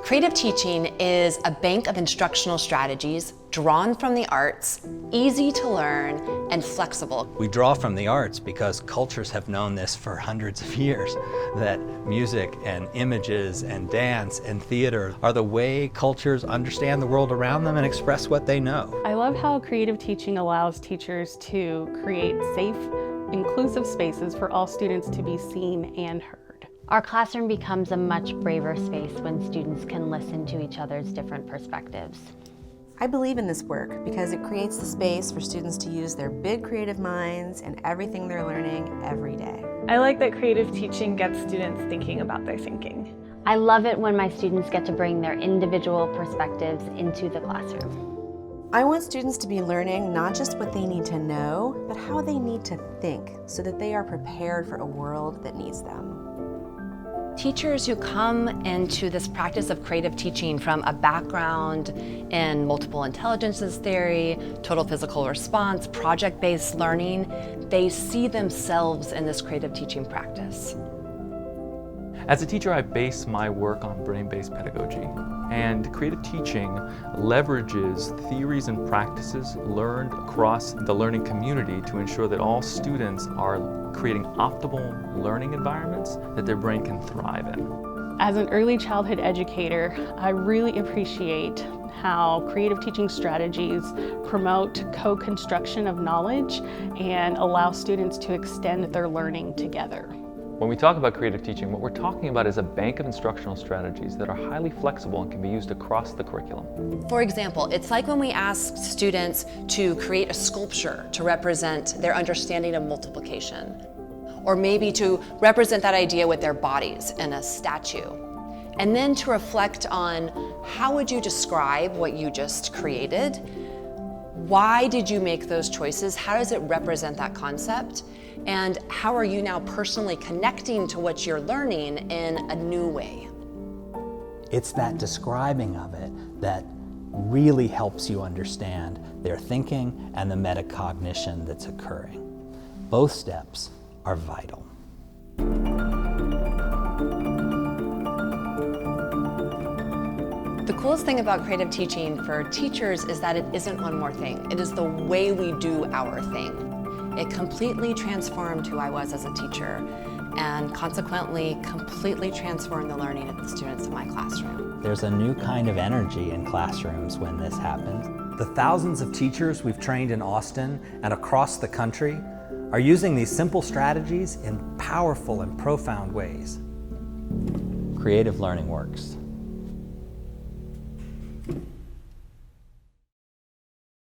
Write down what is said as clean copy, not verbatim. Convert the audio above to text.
Creative teaching is a bank of instructional strategies drawn from the arts, easy to learn, and flexible. We draw from the arts because cultures have known this for hundreds of years, that music and images and dance and theater are the way cultures understand the world around them and express what they know. I love how creative teaching allows teachers to create safe, inclusive spaces for all students to be seen and heard. Our classroom becomes a much braver space when students can listen to each other's different perspectives. I believe in this work because it creates the space for students to use their big creative minds and everything they're learning every day. I like that creative teaching gets students thinking about their thinking. I love it when my students get to bring their individual perspectives into the classroom. I want students to be learning not just what they need to know, but how they need to think so that they are prepared for a world that needs them. Teachers who come into this practice of creative teaching from a background in multiple intelligences theory, total physical response, project-based learning, they see themselves in this creative teaching practice. As a teacher, I base my work on brain-based pedagogy, and creative teaching leverages theories and practices learned across the learning community to ensure that all students are creating optimal learning environments that their brain can thrive in. As an early childhood educator, I really appreciate how creative teaching strategies promote co-construction of knowledge and allow students to extend their learning together. When we talk about creative teaching, what we're talking about is a bank of instructional strategies that are highly flexible and can be used across the curriculum. For example, it's like when we ask students to create a sculpture to represent their understanding of multiplication, or maybe to represent that idea with their bodies in a statue, and then to reflect on how would you describe what you just created? Why did you make those choices? How does it represent that concept? And how are you now personally connecting to what you're learning in a new way? It's that describing of it that really helps you understand their thinking and the metacognition that's occurring. Both steps are vital. The coolest thing about creative teaching for teachers is that it isn't one more thing. It is the way we do our thing. It completely transformed who I was as a teacher and consequently completely transformed the learning of the students in my classroom. There's a new kind of energy in classrooms when this happens. The thousands of teachers we've trained in Austin and across the country are using these simple strategies in powerful and profound ways. Creative learning works.